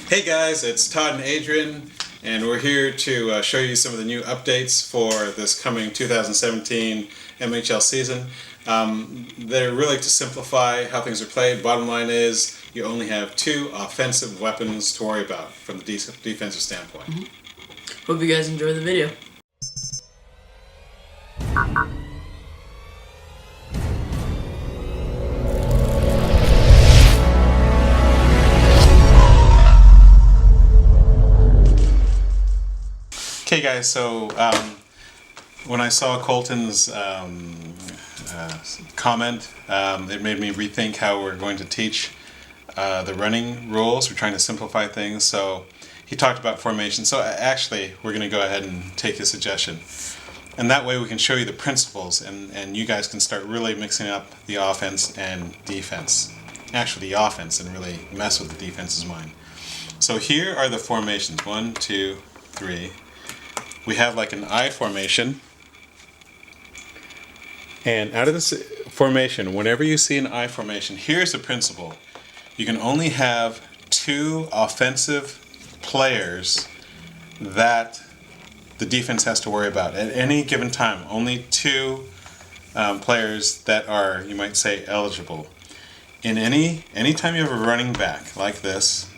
Hey guys, it's Todd and Adrian, and we're here to show you some of the new updates for this coming 2017 MHL season. They're really to simplify how things are played. Bottom line is you only have two offensive weapons to worry about from the defensive standpoint. Hope you guys enjoy the video. Okay guys, so when I saw Colton's comment, it made me rethink how we're going to teach the running rules. We're trying to simplify things, so he talked about formation. So actually, we're going to go ahead and take his suggestion. And that way we can show you the principles, and you guys can start really mixing up the offense and defense. Actually, the offense, and really mess with the defense's mind. So here are the formations. 1, 2, 3. We have like an I formation. And out of this formation, whenever you see an I formation, here's the principle. You can only have two offensive players that the defense has to worry about. At any given time, only two players that are, you might say, eligible. In anytime you have a running back like this,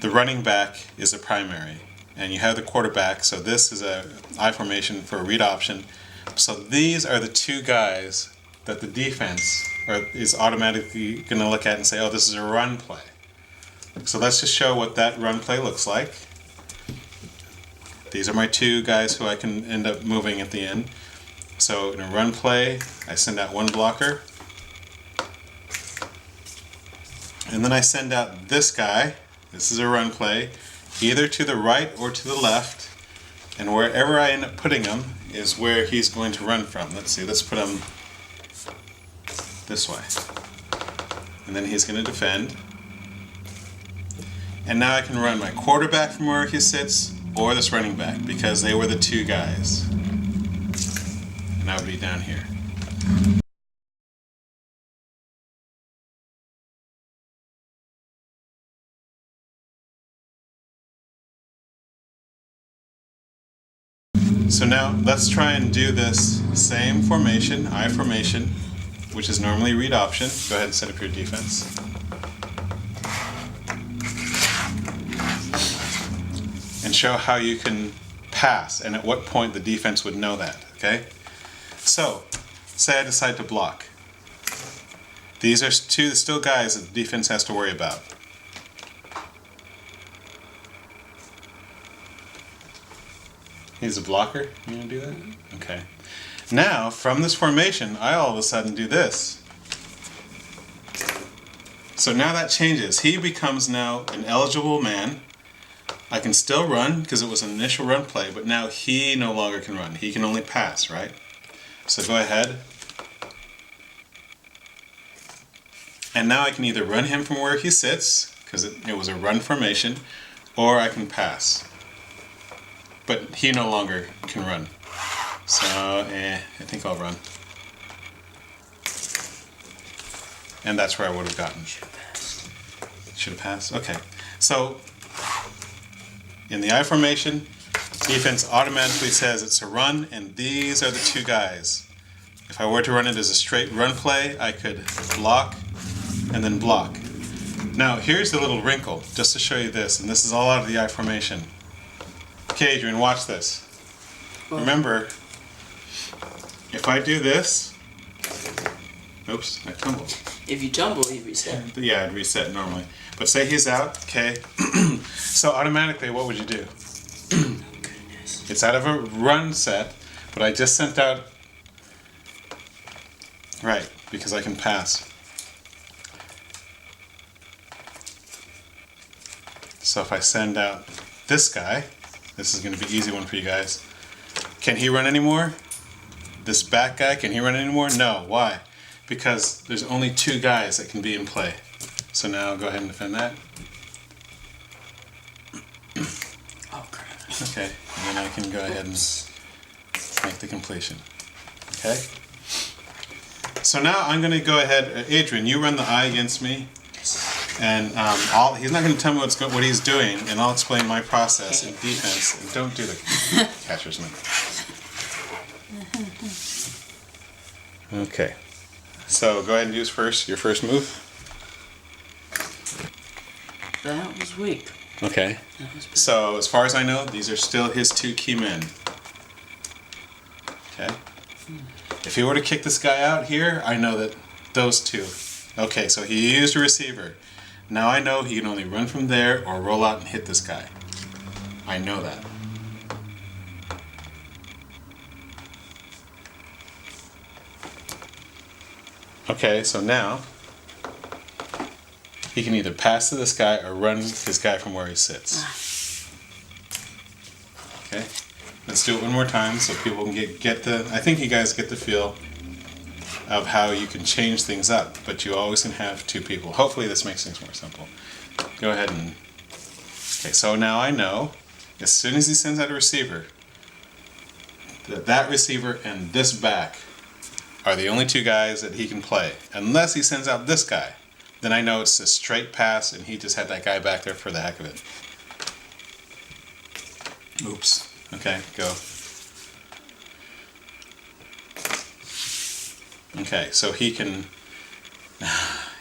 the running back is a primary. And you have the quarterback, so this is a I formation for a read option. So these are the two guys that the defense is automatically going to look at and say, oh, this is a run play. So let's just show what that run play looks like. These are my two guys who I can end up moving at the end. So in a run play, I send out one blocker. And then I send out this guy. This is a run play, either to the right or to the left. And wherever I end up putting him is where he's going to run from. Let's see, let's put him this way. And then he's going to defend. And now I can run my quarterback from where he sits or this running back because they were the two guys. And I would be down here. So now let's try and do this same formation, I formation, which is normally read option. Go ahead and set up your defense. And show how you can pass and at what point the defense would know that, okay? So, say I decide to block. These are two still guys that the defense has to worry about. He's a blocker? You gonna do that? Okay. Now, from this formation, I all of a sudden do this. So now that changes. He becomes now an eligible man. I can still run because it was an initial run play, but now he no longer can run. He can only pass, right? So go ahead. And now I can either run him from where he sits, because it was a run formation, or I can pass. But he no longer can run. So, I think I'll run. And that's where I would have gotten. Should have passed? Okay. So, in the I formation, defense automatically says it's a run, and these are the two guys. If I were to run it as a straight run play, I could block and then block. Now, here's the little wrinkle, just to show you this, and this is all out of the I formation. Okay, Adrian, watch this. Remember, if I do this, oops, I tumbled. If you tumble, you reset. Yeah, I'd reset normally. But say he's out, okay? So automatically, what would you do? Goodness. It's out of a run set, but I just sent out, right, because I can pass. So if I send out this guy, this is going to be an easy one for you guys. Can he run anymore? This back guy, can he run anymore? No. Why? Because there's only two guys that can be in play. So now go ahead and defend that. Oh, crap. Okay. And then I can go ahead and make the completion. Okay? So now I'm going to go ahead. Adrian, you run the I against me. And he's not going to tell me what he's doing, and I'll explain my process in defense. And don't do the catcher's mitt. Okay. So go ahead and use your first move. That was weak. Okay. So as far as I know, these are still his 2 key men. Okay. If he were to kick this guy out here, I know that those 2. Okay, so he used a receiver. Now I know he can only run from there or roll out and hit this guy. I know that. Okay, so now he can either pass to this guy or run his guy from where he sits. Okay, let's do it one more time so people can get the. I think you guys get the feel of how you can change things up, but you always can have 2 people. Hopefully this makes things more simple. Go ahead and... Okay, so now I know, as soon as he sends out a receiver, that receiver and this back are the only 2 guys that he can play. Unless he sends out this guy, then I know it's a straight pass and he just had that guy back there for the heck of it. Oops. Okay, go. Okay, so he can...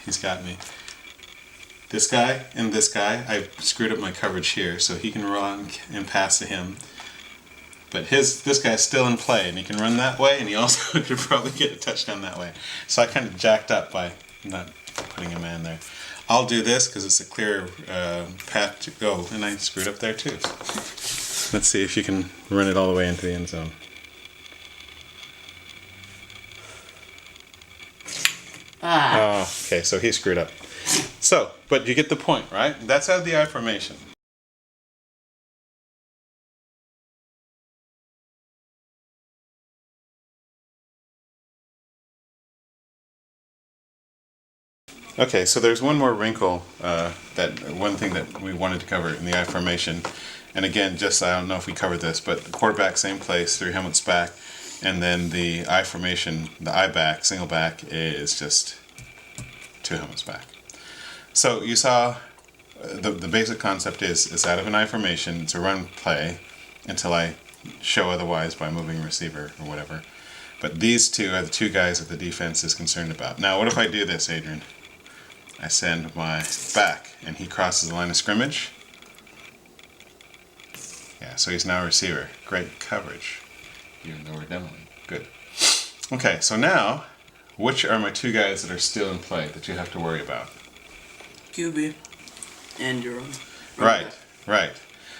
He's got me. This guy and this guy, I screwed up my coverage here, so he can run and pass to him. But this guy's still in play, and he can run that way, and he also could probably get a touchdown that way. So I kind of jacked up by not putting a man there. I'll do this because it's a clear path to go, and I screwed up there too. Let's see if you can run it all the way into the end zone. Oh, okay, so he screwed up. So, but you get the point, right? That's how the I formation. Okay, so there's one more wrinkle, one thing that we wanted to cover in the I formation. And again, just I don't know if we covered this, but the quarterback, same place, 3 helmets back. And then the I formation, the I back, single back, is just 2 helmets back. So you saw the basic concept is out of an I formation, it's a run play until I show otherwise by moving receiver or whatever. But these 2 are the 2 guys that the defense is concerned about. Now, what if I do this, Adrian? I send my back and he crosses the line of scrimmage. Yeah, so he's now a receiver. Great coverage. Even though we're demoing. Good. Okay, so now, which are my 2 guys that are still in play that you have to worry about? QB and your own. Right.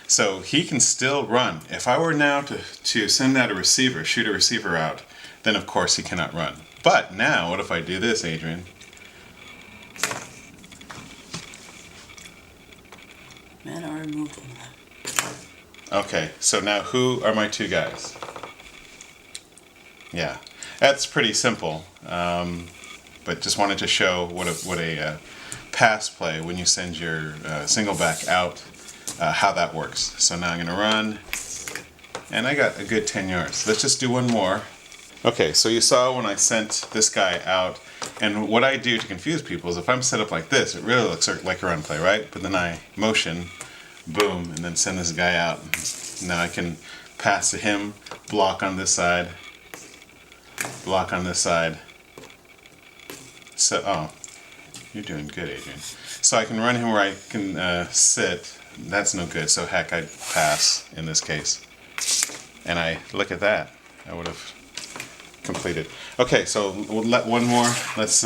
So he can still run. If I were now to send out a receiver, shoot a receiver out, then of course he cannot run. But now, what if I do this, Adrian? Man, I already moved on that. Okay, so now who are my 2 guys? Yeah, that's pretty simple. But just wanted to show what a pass play when you send your single back out, how that works. So now I'm going to run, and I got a good 10 yards. Let's just do one more. Okay, so you saw when I sent this guy out, and what I do to confuse people is if I'm set up like this, it really looks like a run play, right? But then I motion, boom, and then send this guy out. Now I can pass to him, block on this side, block on this side. So, oh, you're doing good, Adrian. So I can run him where I can sit. That's no good, so heck, I'd pass in this case. And look at that. I would have completed. Okay, so we'll let one more. Let's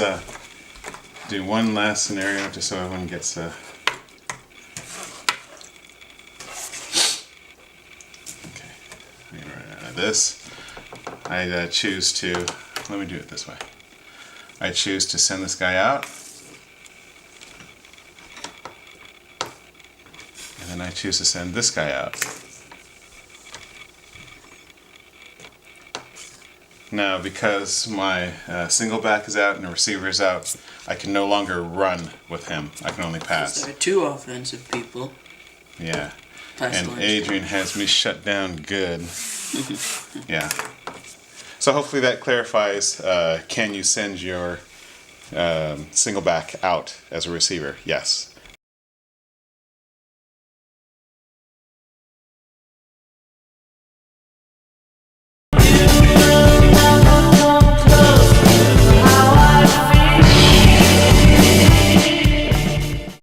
do one last scenario just so everyone gets okay, I'm gonna run out of this. I choose to, let me do it this way. I choose to send this guy out. And then I choose to send this guy out. Now, because my single back is out and the receiver is out, I can no longer run with him. I can only pass. There are 2 offensive people. Yeah. Pass And lines. Adrian has me shut down good. Yeah. So hopefully that clarifies, can you send your single back out as a receiver. Yes.